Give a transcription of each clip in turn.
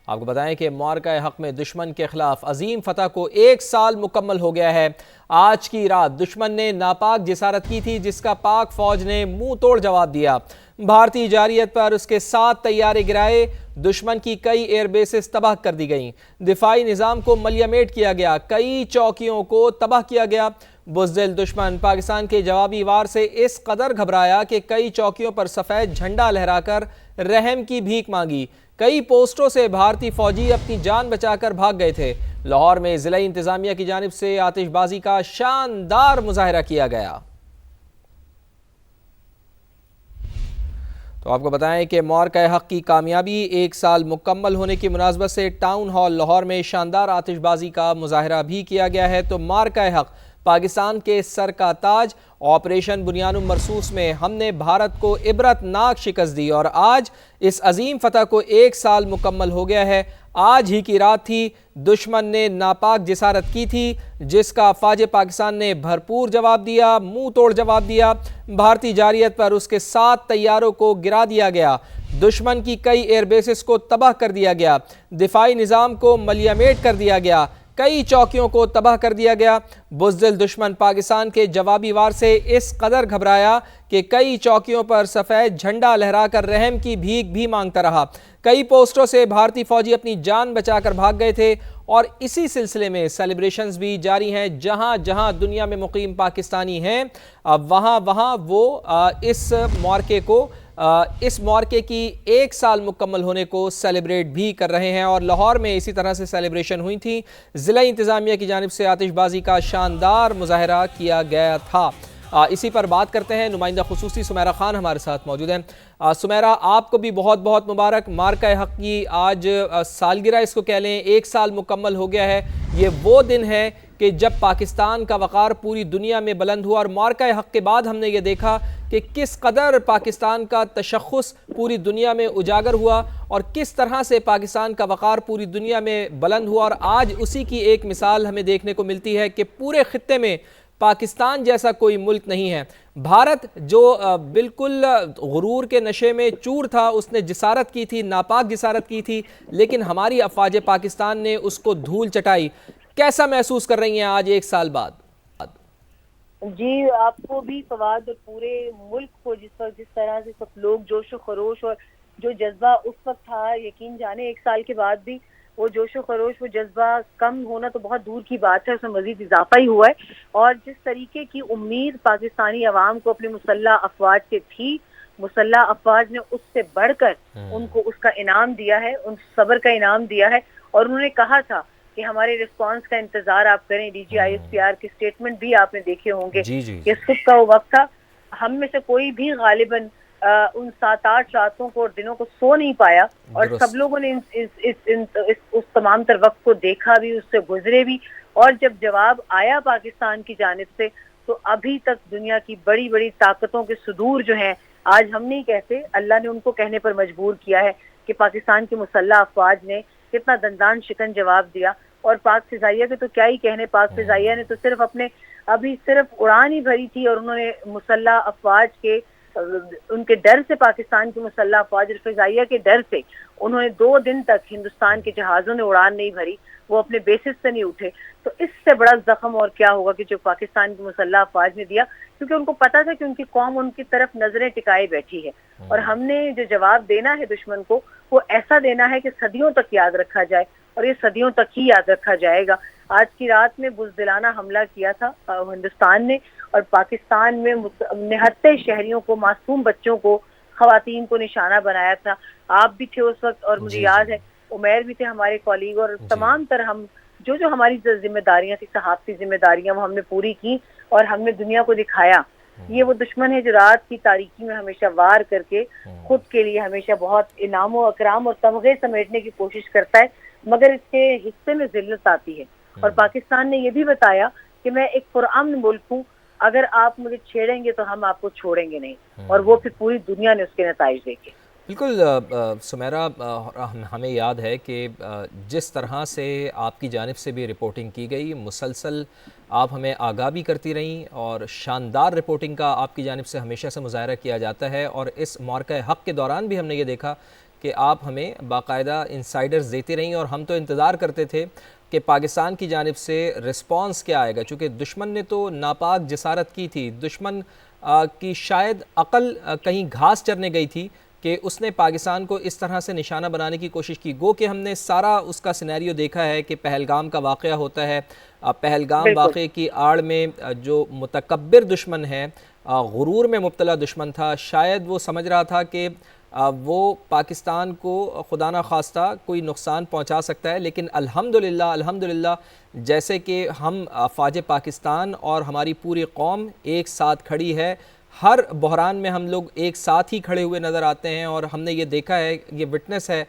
आपको बताएं कि मार्का हक में दुश्मन के खिलाफ अजीम फतह को 1 साल मुकम्मल हो गया है। आज की रात दुश्मन ने नापाक जिसारत की थी, जिसका पाक फौज ने मुंह तोड़ जवाब दिया। भारतीय जारियत पर उसके 7 तैयारे गिराए। दुश्मन की कई एयरबेसेस तबाह कर दी गईं। दिफाई निज़ाम को मलियामेट किया गया। कई चौकियों को तबाह किया गया। बुज़दिल दुश्मन पाकिस्तान के जवाबी वार से इस कदर घबराया कि कई चौकियों पर सफ़ेद झंडा लहराकर रहम की भीख मांगी। कई पोस्टों से भारतीय फौजी अपनी जान बचाकर भाग गए थे। लाहौर में ज़िला इंतज़ामिया की जानिब से आतिशबाजी का शानदार मुजाहरा किया गया। तो आपको बताएं कि मार्का हक की कामयाबी 1 साल मुकम्मल होने की मुनासबत से टाउन हॉल लाहौर में शानदार आतिशबाजी का मुजाहरा भी किया गया है। तो मार्का हक पाकिस्तान के सर का ताज। ऑपरेशन बुनियानुम मरसूस में हमने भारत को इबरतनाक शिकस्त दी और आज इस अजीम फतह को 1 साल मुकम्मल हो गया है। आज ही की रात थी, दुश्मन ने नापाक जिसारत की थी, जिसका फ़ौज पाकिस्तान ने भरपूर जवाब दिया, मुंह तोड़ जवाब दिया। भारतीय जारियत पर उसके 7 तैयारों को गिरा दिया गया। दुश्मन की कई एयरबेसेस को तबाह कर दिया गया। दिफाई निज़ाम को मलियामेट कर दिया गया। कई चौकियों को तबाह कर दिया गया। बुज़दिल दुश्मन पाकिस्तान के जवाबी वार से इस कदर घबराया कि कई चौकियों पर सफ़ेद झंडा लहराकर रहम की भीख भी मांगता रहा। कई पोस्टों से भारतीय फौजी अपनी जान बचाकर भाग गए थे और इसी सिलसिले में सेलिब्रेशंस भी जारी हैं। जहां जहां दुनिया में मुकीम पाकिस्तानी हैं, वहां वहां वो इस मौके की 1 साल मुकम्मल होने को सेलिब्रेट भी कर रहे हैं। और लाहौर में इसी तरह से सेलिब्रेशन हुई थी। ज़िला इंतज़ामिया की जानिब से आतिशबाजी का शानदार मुजाहरा किया गया था। इसी पर बात करते हैं। नुमाइंदा खुसूसी सुमेरा खान हमारे साथ मौजूद हैं। सुमेरा, आपको भी बहुत बहुत मुबारक। मार्का हक की आज सालगिरह इसको कह लें, 1 साल मुकम्मल हो गया है। ये वो दिन है कि जब पाकिस्तान का वक़ार पूरी दुनिया में बुलंद हुआ और मार्का हक के बाद हमने ये देखा कि किस कदर पाकिस्तान का तशख़्ख़ुस पूरी दुनिया में उजागर हुआ और किस तरह से पाकिस्तान का वक़ार पूरी दुनिया में बुलंद हुआ। और आज उसी की एक मिसाल हमें देखने को मिलती है कि पूरे खित्ते में पाकिस्तान जैसा कोई मुल्क नहीं है। भारत जो बिल्कुल गुरूर के नशे में चूर था, उसने जिसारत की थी, नापाक जिसारत की थी, लेकिन हमारी अफ़वाज पाकिस्तान ने उसको धूल चटाई। कैसा महसूस कर रही हैं आज 1 साल बाद? जी, आपको भी फवाद और पूरे मुल्क को जिस तरह से सब लोग जोश व खरोश और जो जज्बा उस वक्त था, यकीन जाने 1 साल के बाद भी वो जोश व खरोश, वो जज्बा कम होना तो बहुत दूर की बात है, उसमें मजीद इजाफा ही हुआ है। और जिस तरीके की उम्मीद पाकिस्तानी अवाम को अपने मुसल्ला अफवाज से थी, मुसल्ला अफवाज ने उससे बढ़कर उनको उसका इनाम दिया है, उन सब्र का इनाम दिया है। और उन्होंने कहा था कि हमारे रिस्पांस का इंतजार आप करें। DGISPR के स्टेटमेंट भी आपने देखे होंगे कि सुबह का वो वक्त था, हम में से कोई भी गालिबन उन 7-8 रातों को और दिनों को सो नहीं पाया और सब लोगों ने उस तमाम तर वक्त को देखा भी, उससे गुजरे भी। और जब जवाब आया पाकिस्तान की जानिब से, तो अभी तक दुनिया की बड़ी बड़ी ताकतों के सुदूर जो हैं, आज हम नहीं कहते, अल्लाह ने उनको कहने पर मजबूर किया है कि पाकिस्तान की मुसल्ला अफवाज ने कितना दंदान शिकन जवाब दिया। और पाक फिजाइया के तो क्या ही कहने, पाक फिजाइया ने तो सिर्फ उड़ान ही भरी थी और उन्होंने मुसल्ला अफवाज के उनके डर से, पाकिस्तान की मुसल्ला अफवाज फिजाइया के डर से उन्होंने 2 दिन तक हिंदुस्तान के जहाज़ों ने उड़ान नहीं भरी, वो अपने बेसिस से नहीं उठे। तो इससे बड़ा जख्म और क्या होगा कि जो पाकिस्तान की मुसल्ला अफवाज ने दिया, क्योंकि उनको पता था कि उनकी कौम उनकी तरफ नजरें टिकाए बैठी है। और हमने जो जवाब देना है दुश्मन को, वो ऐसा देना है कि सदियों तक याद रखा जाए, और ये सदियों तक ही याद रखा जाएगा। आज की रात में बुज़दिलाना हमला किया था हिंदुस्तान ने, और पाकिस्तान में निहत्ते शहरियों को, मासूम बच्चों को, खवातीन को निशाना बनाया था। आप भी थे उस वक्त और मुझे याद है उमैर भी थे हमारे कॉलीग, और तमाम तरह हम जो हमारी जिम्मेदारियां थी, सहाफ़ती जिम्मेदारियां, वो हमने पूरी की और हमने दुनिया को दिखाया। ये वो दुश्मन है जो रात की तारीकी में हमेशा वार करके खुद के लिए हमेशा बहुत इनाम व अकराम और तमगे समेटने की कोशिश करता है, मगर इसके हिस्से में जिल्लत आती है। और पाकिस्तान ने यह भी बताया कि मैं एक पुरअमन मुल्क हूँ, अगर आप मुझे छेड़ेंगे तो हम आपको छोड़ेंगे नहीं। और वो फिर पूरी दुनिया ने उसके नताइज देखे। बिल्कुल सुमेरा, हमें याद है कि जिस तरह से आपकी जानिब से भी रिपोर्टिंग की गई, मुसलसल आप हमें आगाह भी करती रहीं और शानदार रिपोर्टिंग का आपकी जानिब से हमेशा से मुजाहरा किया जाता है। और इस मार्का हक के दौरान भी हमने ये देखा कि आप हमें बाकायदा इंसाइडर्स देते रहीं और हम तो इंतज़ार करते थे कि पाकिस्तान की जानिब से रिस्पांस क्या आएगा, चूँकि दुश्मन ने तो नापाक जसारत की थी। दुश्मन की शायद अकल कहीं घास चरने गई थी कि उसने पाकिस्तान को इस तरह से निशाना बनाने की कोशिश की। गो कि हमने सारा उसका सिनेरियो देखा है कि पहलगाम का वाक़या होता है। पहलगाम वाक़े की आड़ में जो मुतकब्बिर दुश्मन है, गुरूर में मुब्तला दुश्मन था, शायद वो समझ रहा था कि वो पाकिस्तान को खुदा न खास्ता कोई नुकसान पहुंचा सकता है। लेकिन अल्हम्दुलिल्लाह अल्हम्दुलिल्लाह जैसे कि हम अफ़वाज पाकिस्तान और हमारी पूरी कौम एक साथ खड़ी है, हर बहरान में हम लोग एक साथ ही खड़े हुए नज़र आते हैं। और हमने ये देखा है, ये विटनेस है,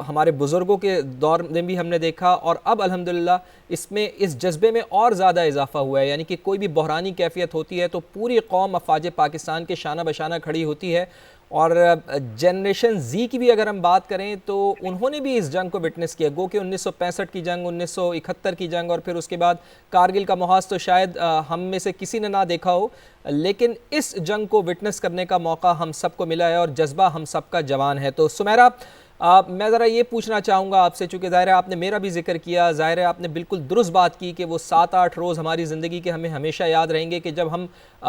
हमारे बुज़ुर्गों के दौर में भी हमने देखा, और अब अल्हम्दुलिल्लाह इसमें इस जज्बे में और ज़्यादा इजाफ़ा हुआ है। यानी कि कोई भी बहरानी कैफियत होती है तो पूरी कौम अफ़वाज पाकिस्तान के शाना बशाना खड़ी होती है। और जनरेशन जी की भी अगर हम बात करें तो उन्होंने भी इस जंग को विटनेस किया। गो कि 1965 की जंग, 1971 की जंग और फिर उसके बाद कारगिल का मुहाज तो शायद हम में से किसी ने ना देखा हो, लेकिन इस जंग को विटनेस करने का मौका हम सबको मिला है और जज्बा हम सबका जवान है। तो सुमेरा, मैं ज़रा ये पूछना चाहूँगा आपसे, चूँकि ज़ाहिर है आपने मेरा भी जिक्र किया, ज़ाहिर है आपने बिल्कुल दुरुस्त बात की कि वो 7-8 रोज़ हमारी ज़िंदगी के हमें हमेशा याद रहेंगे कि जब हम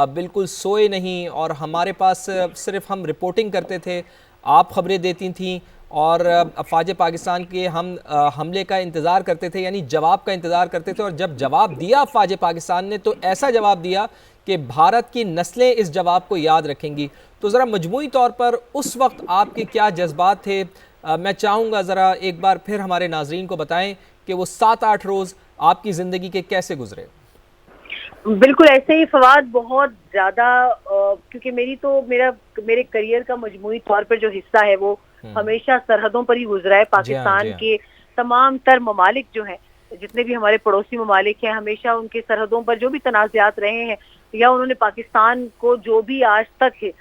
बिल्कुल सोए नहीं और हमारे पास सिर्फ हम रिपोर्टिंग करते थे, आप ख़बरें देती थीं और अफ़वाज पाकिस्तान के हम हमले का इंतज़ार करते थे, यानी जवाब का इंतज़ार करते थे। और जब जवाब दिया अफ़वाज पाकिस्तान ने तो ऐसा जवाब दिया कि भारत की नस्लें इस जवाब को याद रखेंगी। तो ज़रा मजमूई तौर पर उस वक्त आपके क्या जज्बात थे? मैं चाहूँगा ज़रा एक बार फिर हमारे नाजरीन को बताएं कि वो 7-8 रोज़ आपकी ज़िंदगी के कैसे गुजरे। बिल्कुल ऐसे ही फवाद, बहुत ज़्यादा, क्योंकि मेरे करियर का मजमूई तौर पर जो हिस्सा है वो हमेशा सरहदों पर ही गुजरा है। पाकिस्तान के तमाम तर ममालिक जो हैं, जितने भी हमारे पड़ोसी ममालिक हैं, हमेशा उनके सरहदों पर जो भी तनाज़ात रहे हैं या उन्होंने पाकिस्तान को जो भी आज तक है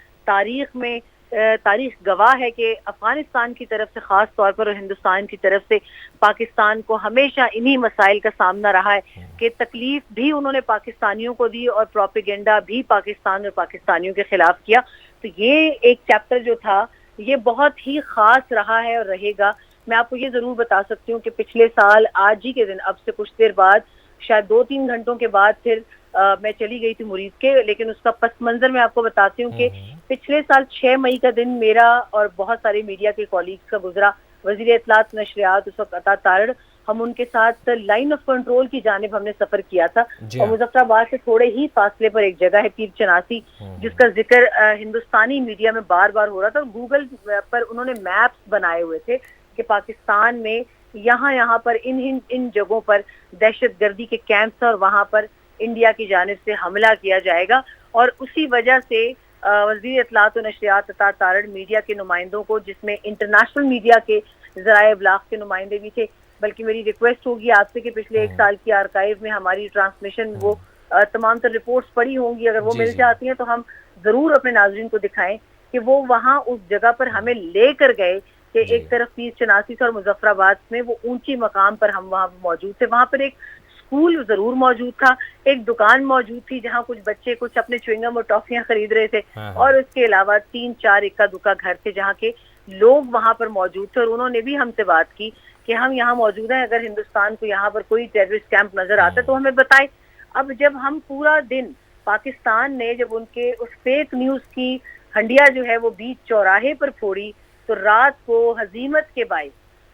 तारीख गवाह है कि अफगानिस्तान की तरफ से खास तौर पर और हिंदुस्तान की तरफ से पाकिस्तान को हमेशा इन्हीं मसाइल का सामना रहा है कि तकलीफ भी उन्होंने पाकिस्तानियों को दी और प्रोपेगेंडा भी पाकिस्तान और पाकिस्तानियों के खिलाफ किया। तो ये एक चैप्टर जो था ये बहुत ही खास रहा है और रहेगा। मैं आपको ये जरूर बता सकती हूँ कि पिछले साल आज ही के दिन, अब से कुछ देर बाद, शायद 2-3 घंटों के बाद फिर मैं चली गई थी मुरीद के, लेकिन उसका पस मंजर मैं आपको बताती हूँ कि पिछले साल 6 मई का दिन मेरा और बहुत सारे मीडिया के कॉलीग्स का गुजरा। वज़ीर इत्तलात नशरियात उस वक्त अता तारड़, हम उनके साथ लाइन ऑफ कंट्रोल की जानिब हमने सफर किया था और मुजफ्फराबाद से थोड़े ही फासले पर एक जगह है पीर चनासी, जिसका जिक्र हिंदुस्तानी मीडिया में बार बार हो रहा था। और गूगल पर उन्होंने मैप्स बनाए हुए थे कि पाकिस्तान में यहाँ पर इन जगहों पर दहशतगर्दी के कैंप्स और वहाँ पर इंडिया की जानिब से हमला किया जाएगा। और उसी वजह से वज़ीर इत्तलात व नशरियात अता तारड़ मीडिया के नुमाइंदों को, जिसमें इंटरनेशनल मीडिया के ज़राए इब्लाग के नुमाइंदे भी थे, बल्कि मेरी रिक्वेस्ट होगी आपसे कि पिछले 1 साल की आर्काइव में हमारी ट्रांसमिशन वो तमाम तर रिपोर्ट्स पड़ी होंगी, अगर वो मिल जाती हैं तो हम ज़रूर अपने नाज़रीन को दिखाएं कि वो वहाँ उस जगह पर हमें लेकर गए कि एक तरफ पीर चनासी और मुजफ्फराबाद में वो ऊंची मकाम पर हम वहाँ मौजूद थे। वहाँ पर एक स्कूल जरूर मौजूद था, एक दुकान मौजूद थी जहाँ कुछ बच्चे कुछ अपने च्युइंगम और टॉफियां खरीद रहे थे, और उसके अलावा 3-4 इक्का दुक्का घर थे जहाँ के लोग वहाँ पर मौजूद थे। और उन्होंने भी हमसे बात की कि हम यहाँ मौजूद हैं, अगर हिंदुस्तान को यहाँ पर कोई टेररिस्ट कैंप नजर आता है तो हमें बताए। अब जब हम पूरा दिन, पाकिस्तान ने जब उनके उस फेक न्यूज की हंडिया जो है वो बीच चौराहे पर फोड़ी, तो रात को हजीमत के बायस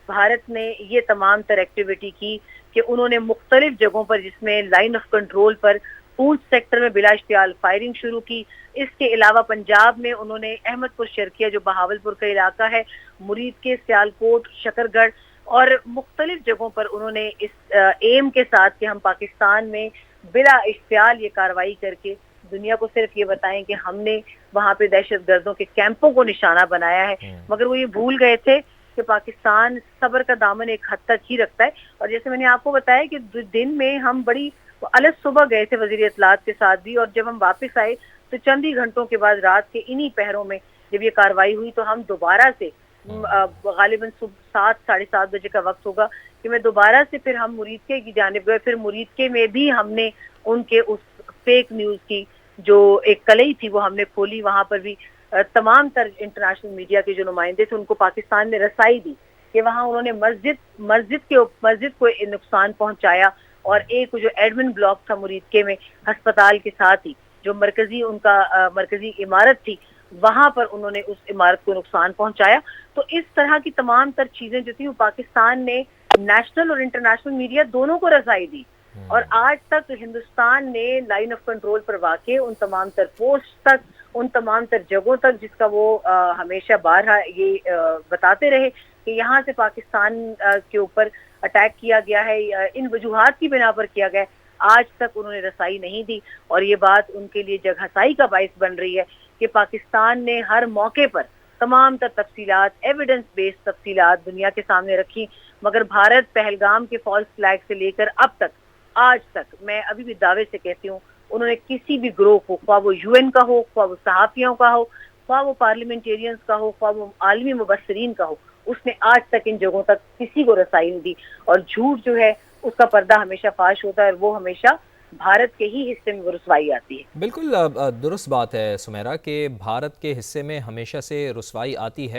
भारत ने ये तमाम तर एक्टिविटी की कि उन्होंने मुख्तलिफ जगहों पर, जिसमें लाइन ऑफ कंट्रोल पर पूंछ सेक्टर में बिला इश्तियाल फायरिंग शुरू की। इसके अलावा पंजाब में उन्होंने अहमदपुर शर्किया जो बहावलपुर का इलाका है, मुरीद के सियालकोट, शकरगढ़ और मुख्तलिफ जगहों पर उन्होंने इस एम के साथ कि हम पाकिस्तान में बिला इश्तियाल ये कार्रवाई करके दुनिया को सिर्फ ये बताएं कि हमने वहाँ पे दहशतगर्दों के कैंपों को निशाना बनाया है। मगर वो ये भूल गए थे कि पाकिस्तान सब्र का दामन एक हद तक ही रखता है। और जैसे मैंने आपको बताया कि दिन में हम बड़ी अलग सुबह गए थे वज़ीर इत्तलात के साथ भी, और जब हम वापस आए तो चंद ही घंटों के बाद रात के इन्हीं पहरों में जब ये कार्रवाई हुई तो हम दोबारा से गालिबन सुबह 7-7:30 बजे का वक्त होगा कि मैं दोबारा से फिर हम मुरीदके की जानिब गए। फिर मुरीदके में भी हमने उनके उस फेक न्यूज की जो एक कलई थी वो हमने खोली, वहां पर भी तमाम तर इंटरनेशनल मीडिया के जो नुमाइंदे थे उनको पाकिस्तान ने रसाई दी कि वहाँ उन्होंने मस्जिद को नुकसान पहुंचाया, और एक जो एडमिन ब्लॉक था मुरीदके में अस्पताल के साथ ही जो मरकजी इमारत थी, वहां पर उन्होंने उस इमारत को नुकसान पहुंचाया। तो इस तरह की तमाम तर चीजें जो थी वो पाकिस्तान ने नेशनल और इंटरनेशनल मीडिया दोनों को रसाई दी, और आज तक हिंदुस्तान ने लाइन ऑफ कंट्रोल पर वाक़े उन तमाम तर पोस्ट तक, उन तमाम तर जगहों तक, जिसका वो हमेशा बारहा ये बताते रहे कि यहाँ से पाकिस्तान के ऊपर अटैक किया गया है, इन वजूहात की बिना पर किया गया है, आज तक उन्होंने रसाई नहीं दी। और ये बात उनके लिए जगहसाई का बाइस बन रही है कि पाकिस्तान ने हर मौके पर तमाम तर तफसीलात, एविडेंस बेस्ड तफसीलात दुनिया के सामने रखी, मगर भारत पहलगाम के फॉल्स फ्लैग से लेकर अब तक, आज तक, मैं अभी भी दावे से कहती हूँ, उन्होंने किसी भी ग्रोह को, ख्वाह वो यूएन का हो, ख्वाह वो सहाफ़ियों का हो, ख्वाह वो पार्लियामेंटेरियंस का हो, ख्वाह वो आलमी मुबस्सिरीन का हो, उसने आज तक इन जगहों तक किसी को रसाई नहीं दी। और झूठ जो है उसका पर्दा हमेशा फाश होता है, और वो हमेशा भारत के ही हिस्से में वो रुसवाई आती है। बिल्कुल दुरुस्त बात है सुमेरा कि भारत के हिस्से में हमेशा से रुसवाई आती है।